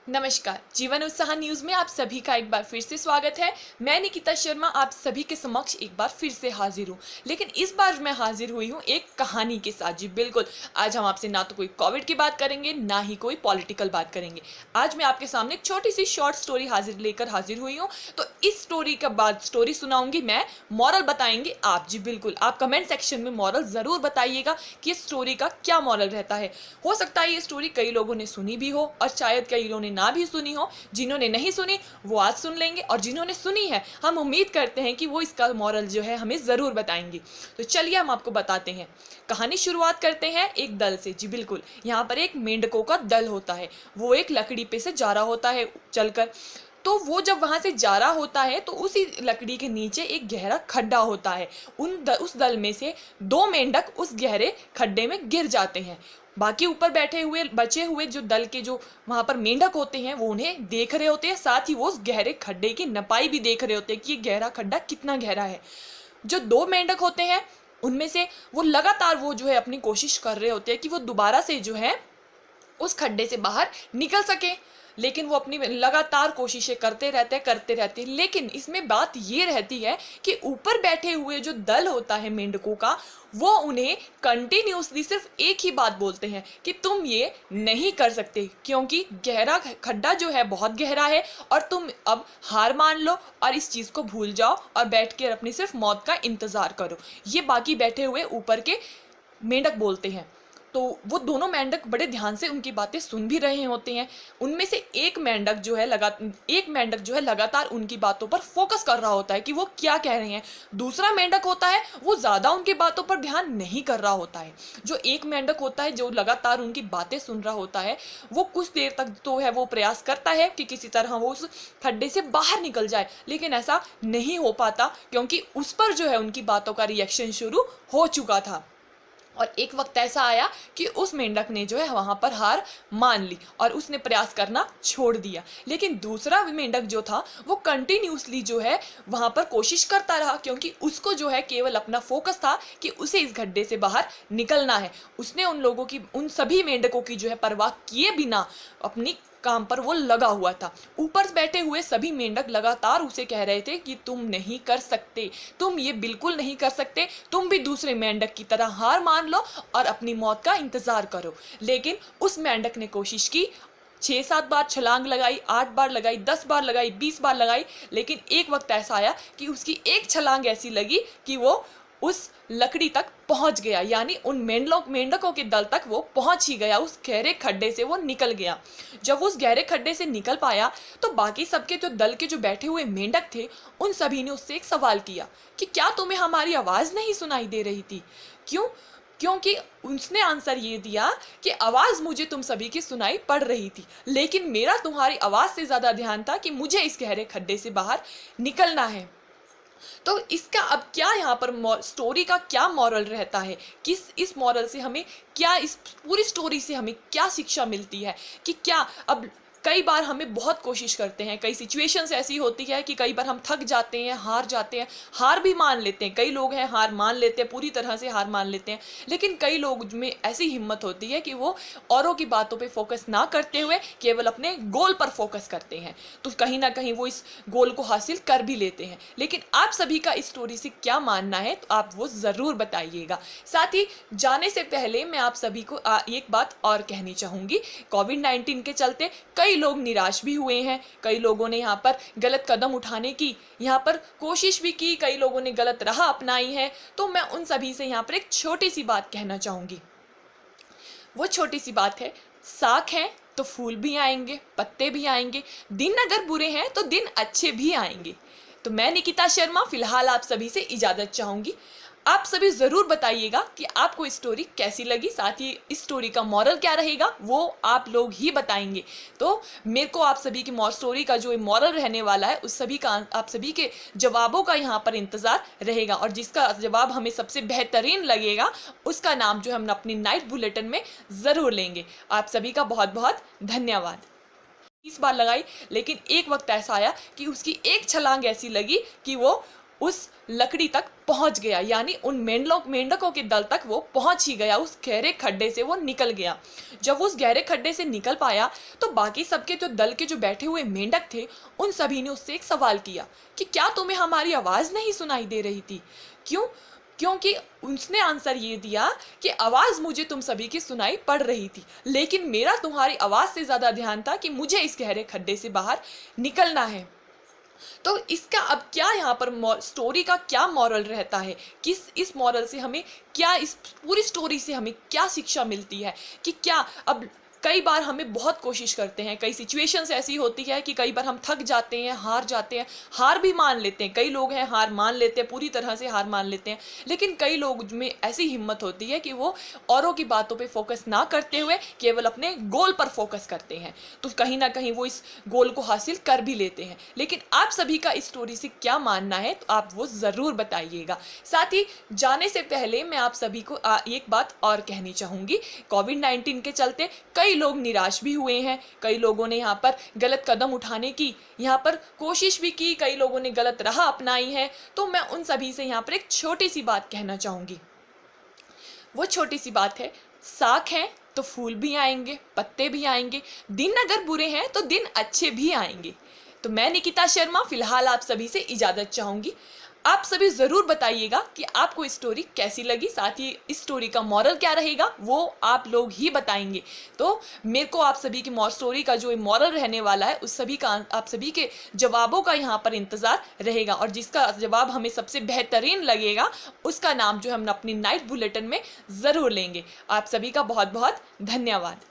नमस्कार, जीवन उत्साह न्यूज में आप सभी का एक बार फिर से स्वागत है। मैं निकिता शर्मा आप सभी के समक्ष एक बार फिर से हाजिर हूँ, लेकिन इस बार मैं हाजिर हुई हूँ एक कहानी के साथ। जी बिल्कुल, आज हम आपसे ना तो कोई कोविड की बात करेंगे, ना ही कोई पॉलिटिकल बात करेंगे। आज मैं आपके सामने एक छोटी सी शॉर्ट स्टोरी लेकर हाजिर हुई हूँ। तो इस स्टोरी के बाद स्टोरी सुनाऊंगी मैं, मॉरल बताएंगे आप। जी बिल्कुल, आप कमेंट सेक्शन में मॉरल जरूर बताइएगा कि इस स्टोरी का क्या मॉरल रहता है। हो सकता है ये स्टोरी कई लोगों ने सुनी भी हो और शायद कई लोगों ने ना भी सुनी हो। जिन्होंने नहीं सुनी वो आज सुन लेंगे, और जिन्होंने सुनी है हम उम्मीद करते हैं कि वो इसका मॉरल जो है हमें जरूर बताएंगे। तो चलिए हम आपको बताते हैं। कहानी शुरुआत करते हैं एक दल से। जी बिल्कुल, यहाँ पर एक मेंढकों का दल होता है। वो एक लकड़ी पे से जा रहा होता है चलकर। तो वो जब वहां से जा रहा होता है तो उसी लकड़ी के नीचे एक गहरा खड्डा होता है। उस दल में से दो मेंढक उस गहरे खड्डे में गिर जाते हैं। बाकी ऊपर बैठे हुए बचे हुए जो दल के जो वहां पर मेंढक होते हैं वो उन्हें देख रहे होते हैं, साथ ही वो उस गहरे खड्डे की नपाई भी देख रहे होते हैं कि ये गहरा खड्डा कितना गहरा है। जो दो मेंढक होते हैं उनमें से वो लगातार वो जो है अपनी कोशिश कर रहे होते हैं कि वो दोबारा से जो है उस खड्डे से बाहर निकल सके, लेकिन वो अपनी लगातार कोशिशें करते रहते हैं। लेकिन इसमें बात ये रहती है कि ऊपर बैठे हुए जो दल होता है मेंढकों का, वो उन्हें कंटिन्यूसली सिर्फ एक ही बात बोलते हैं कि तुम ये नहीं कर सकते, क्योंकि गहरा खड्डा जो है बहुत गहरा है और तुम अब हार मान लो और इस चीज़ को भूल जाओ और बैठ कर अपनी सिर्फ मौत का इंतज़ार करो। ये बाकी बैठे हुए ऊपर के मेंढक बोलते हैं। तो वो दोनों मेंढक बड़े ध्यान से उनकी बातें सुन भी रहे होते हैं। उनमें से एक मेंढक जो है लगातार उनकी बातों पर फोकस कर रहा होता है कि वो क्या कह रहे हैं। दूसरा मेंढक होता है वो ज़्यादा उनकी बातों पर ध्यान नहीं कर रहा होता है। जो एक मेंढक होता है जो लगातार उनकी बातें सुन रहा होता है, वो कुछ देर तक तो है वो प्रयास करता है कि किसी तरह वो उस खड्डे से बाहर निकल जाए, लेकिन ऐसा नहीं हो पाता क्योंकि उस पर जो है उनकी बातों का रिएक्शन शुरू हो चुका था। और एक वक्त ऐसा आया कि उस मेंढक ने जो है वहां पर हार मान ली और उसने प्रयास करना छोड़ दिया। लेकिन दूसरा मेंढक जो था वो कंटिन्यूसली जो है वहां पर कोशिश करता रहा, क्योंकि उसको जो है केवल अपना फोकस था कि उसे इस गड्ढे से बाहर निकलना है। उसने उन सभी मेंढकों की जो है परवाह किए बिना अपनी काम पर वो लगा हुआ था। ऊपर बैठे हुए सभी मेंढक लगातार उसे कह रहे थे कि तुम नहीं कर सकते, तुम ये बिल्कुल नहीं कर सकते, तुम भी दूसरे मेंढक की तरह हार मान लो और अपनी मौत का इंतजार करो। लेकिन उस मेंढक ने कोशिश की, 6-7 बार छलांग लगाई, 8 बार लगाई, 10 बार लगाई, 20 बार लगाई, लेकिन एक वक्त ऐसा आया कि उसकी एक छलांग ऐसी लगी कि वो उस लकड़ी तक पहुंच गया, यानी उन मेंढकों के दल तक वो पहुंच ही गया। उस गहरे खड्डे से वो निकल गया। जब उस गहरे खड्डे से निकल पाया तो बाकी सबके जो दल के जो बैठे हुए मेंढक थे उन सभी ने उससे एक सवाल किया कि क्या तुम्हें हमारी आवाज नहीं सुनाई दे रही थी? क्यों? क्योंकि उसने आंसर ये दिया कि आवाज मुझे तुम सभी की सुनाई पड़ रही थी, लेकिन मेरा तुम्हारी आवाज से ज्यादा ध्यान था कि मुझे इस गहरे खड्डे से बाहर निकलना है। तो इसका अब क्या यहाँ पर स्टोरी का क्या मॉरल रहता है, किस इस मॉरल से हमें क्या, इस पूरी स्टोरी से हमें क्या शिक्षा मिलती है कि क्या अब कई बार हमें बहुत कोशिश करते हैं, कई सिचुएशंस ऐसी होती है कि कई बार हम थक जाते हैं, हार जाते हैं, हार भी मान लेते हैं। कई लोग हैं हार मान लेते हैं, पूरी तरह से हार मान लेते हैं, लेकिन कई लोग में ऐसी हिम्मत होती है कि वो औरों की बातों पे फोकस ना करते हुए केवल अपने गोल पर फोकस करते हैं, तो कहीं ना कहीं वो इस गोल को हासिल कर भी लेते हैं। लेकिन आप सभी का इस स्टोरी से क्या मानना है तो आप वो ज़रूर बताइएगा। साथ ही जाने से पहले मैं आप सभी को एक बात और कहनी चाहूँगी। कोविड-19 के चलते कई लोग निराश भी हुए हैं, कई लोगों ने यहाँ पर गलत कदम उठाने की यहाँ पर कोशिश भी की, कई लोगों ने गलत राह अपनाई है। तो मैं उन सभी से यहाँ पर एक छोटी सी बात कहना चाहूँगी। वो छोटी सी बात है, साख है तो फूल भी आएंगे, पत्ते भी आएंगे, दिन अगर बुरे हैं तो दिन अच्छे भी आएंगे। तो मैं निकिता शर्मा फिलहाल आप सभी से इजाज़त चाहूँगी। आप सभी ज़रूर बताइएगा कि आपको इस स्टोरी कैसी लगी, साथ ही इस स्टोरी का मॉरल क्या रहेगा वो आप लोग ही बताएंगे। तो मेरे को आप सभी की स्टोरी का जो मॉरल रहने वाला है उस सभी का, आप सभी के जवाबों का यहाँ पर इंतज़ार रहेगा, और जिसका जवाब हमें सबसे बेहतरीन लगेगा उसका नाम जो हम अपनी नाइट बुलेटिन में ज़रूर लेंगे। आप सभी का बहुत बहुत धन्यवाद। 20 बार लगाई, लेकिन एक वक्त ऐसा आया कि उसकी एक छलांग ऐसी लगी कि वो उस लकड़ी तक पहुंच गया, यानी उन मेंढकों के दल तक वो पहुंच ही गया, उस गहरे खड्डे से वो निकल गया। जब वो उस गहरे खड्डे से निकल पाया तो बाकी सबके जो दल के जो बैठे हुए मेंढक थे उन सभी ने उससे एक सवाल किया कि क्या तुम्हें हमारी आवाज़ नहीं सुनाई दे रही थी? क्यों? क्योंकि उसने आंसर ये दिया कि आवाज़ मुझे तुम सभी की सुनाई पड़ रही थी, लेकिन मेरा तुम्हारी आवाज़ से ज़्यादा ध्यान था कि मुझे इस गहरे खड्डे से बाहर निकलना है। तो इसका अब क्या यहाँ पर स्टोरी का क्या मॉरल रहता है, किस इस मॉरल से हमें क्या, इस पूरी स्टोरी से हमें क्या शिक्षा मिलती है कि क्या अब कई बार हमें बहुत कोशिश करते हैं, कई सिचुएशंस ऐसी होती है कि कई बार हम थक जाते हैं, हार जाते हैं, हार भी मान लेते हैं। कई लोग हैं हार मान लेते हैं, पूरी तरह से हार मान लेते हैं, लेकिन कई लोग में ऐसी हिम्मत होती है कि वो औरों की बातों पे फोकस ना करते हुए केवल अपने गोल पर फोकस करते हैं, तो कहीं ना कहीं वो इस गोल को हासिल कर भी लेते हैं। लेकिन आप सभी का इस स्टोरी से क्या मानना है तो आप वो ज़रूर बताइएगा। साथ ही जाने से पहले मैं आप सभी को एक बात और कहनी चाहूँगी। कोविड-19 के चलते कई लोग निराश भी हुए हैं, कई लोगों ने यहाँ पर गलत कदम उठाने की यहाँ पर कोशिश भी की, कई लोगों ने गलत राह अपनाई है। तो मैं उन सभी से यहाँ पर एक छोटी सी बात कहना चाहूँगी। वो छोटी सी बात है, साख है तो फूल भी आएंगे, पत्ते भी आएंगे, दिन अगर बुरे हैं तो दिन अच्छे भी आएंगे। तो मैं निकिता शर्मा फिलहाल आप सभी से इजाज़त चाहूँगी। आप सभी ज़रूर बताइएगा कि आपको इस स्टोरी कैसी लगी, साथ ही इस स्टोरी का मॉरल क्या रहेगा वो आप लोग ही बताएंगे। तो मेरे को आप सभी की स्टोरी का जो मॉरल रहने वाला है उस सभी का, आप सभी के जवाबों का यहाँ पर इंतज़ार रहेगा, और जिसका जवाब हमें सबसे बेहतरीन लगेगा उसका नाम जो हम अपनी नाइट बुलेटिन में ज़रूर लेंगे। आप सभी का बहुत बहुत धन्यवाद।